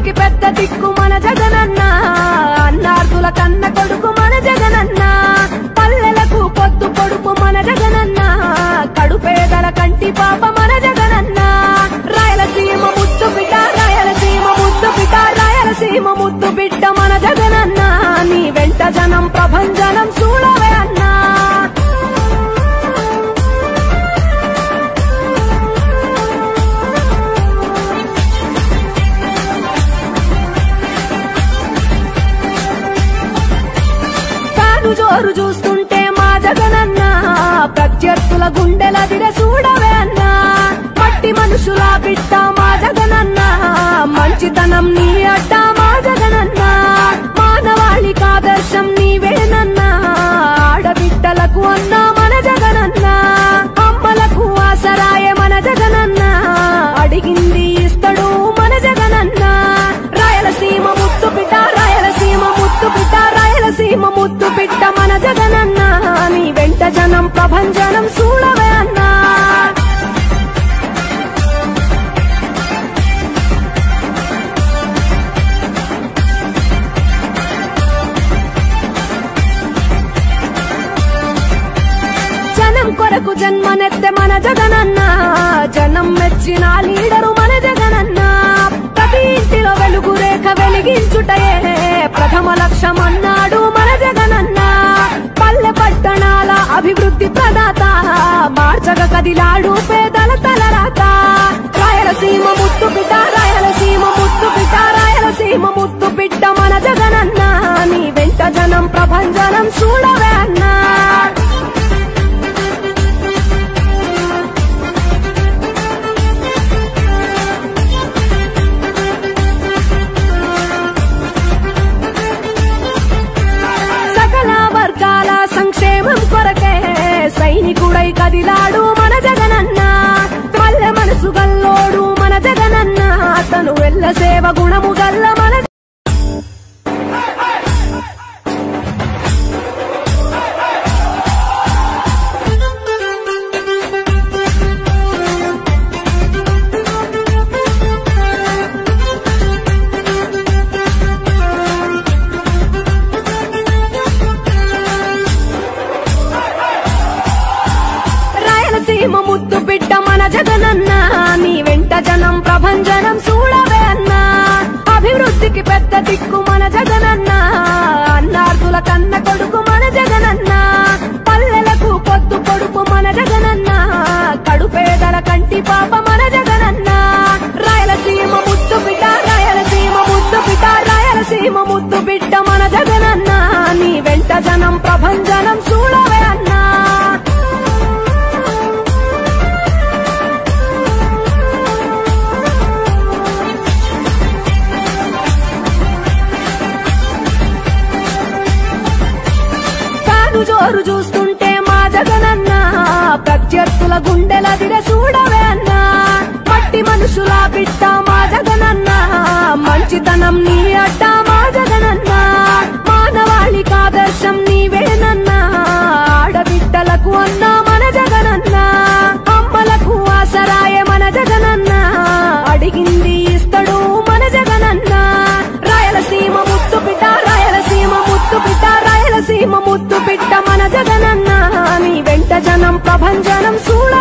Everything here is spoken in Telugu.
అభివృద్ధికి పెద్ద దిక్కు మన జగనన్న అన్నార్థుల కన్న కొడుకు మన జగనన్న పల్లెలకు పొద్దు పొడుపు మన జగనన్న కడుపేదల కంటి పాప మన జగనన్న రాయలసీమ ముద్దు బిడ్డ రాయలసీమ ముద్దు బిడ్డ రాయలసీమ ముద్దు బిడ్డ మన జగనన్న నీ వెంట జనం ప్రభంజనం చూడవే అన్నా జోరు చూస్తుంటే మా జగనన్న ప్రత్యర్థుల గుండెల దిర చూడవే అన్నా మట్టి మనుషుల బిడ్డ మా జగనన్న మంచితనం నీ అడ్డ మా జగనన్న మానవాళికి ఆదర్శం నీవేనన్నా ఆడబిడ్డలకు అన్నా మన జగనన్న అమ్మలకు ఆసరాయే మన జగనన్న అడిగింది ఇస్తడు మన జగనన్న రాయలసీమ ముద్దు బిడ్డ రాయలసీమ ముద్దు బిడ్డ రాయలసీమ ముద్దు బిడ్డ మన జగనన్న నీ వెంట జనం ప్రభంజనం చూడవే అన్నా జనం కొరకు జన్మనెత్తే మన జగనన్న జనం మెచ్చిన లీడరు మన జగనన్న ప్రతి ఇంటిలో వెలుగు రేఖ వెలిగించుటయే ప్రథమ లక్ష్యం అన్నాడు మన జగనన్న పల్లె పట్టణాల అభివృద్ధి ప్రదాత మార్చగ కదిలాడు పేదల తలరాత రాయలసీమ ముద్దు బిడ్డ రాయలసీమ ముద్దు బిడ్డ రాయలసీమ ముద్దు బిడ్డ మన జగనన్న నీ వెంట జనం ప్రభంజనం చూడవే అన్నా సంక్షేమం కొరకే సైనికుడై కదిలాడు మన జగనన్న పల్లె మనసు గల్లోడు మన జగనన్న తను వెళ్ళ సేవ గుణము గల్ల మన రాయలసీమ ముద్దు బిడ్డ మన జగనన్న నీ వెంట జనం ప్రభంజనం చూడవే అన్నా అభివృద్ధికి పెద్ద దిక్కు మన జగనన్న అన్నార్థుల కన్న కొడుకు మన జగనన్న పల్లెలకు పొద్దు పొడుపు మన జగనన్న కడుపేదల కంటి పాప మన జగనన్న రాయలసీమ ముద్దు బిడ్డ రాయలసీమ ముద్దు బిడ్డ రాయలసీమ ముద్దు బిడ్డ మన జగనన్న నీ వెంట జనం ప్రభంజనం చూడవే అన్నా జోరు చూస్తుంటే మా జగనన్న ప్రత్యర్థుల గుండెల దిర చూడవే అన్నా మట్టి మనుషుల బిడ్డ మా జగనన్న మంచితనం నీ అడ్డ మా జగనన్న మానవాళికి ఆదర్శం నీవేనన్నా ఆడబిడ్డలకు అన్నా మన జగనన్న అమ్మలకు ఆసరాయే మన జగనన్న అడిగింది ఇస్తడు మన జగనన్న రాయలసీమ ముద్దు బిడ్డ రాయలసీమ ముద్దు బిడ్డ రాయలసీమ ముద్దు బిడ్డ మన జగనన్న నీ వెంట జనం ప్రభంజనం చూడ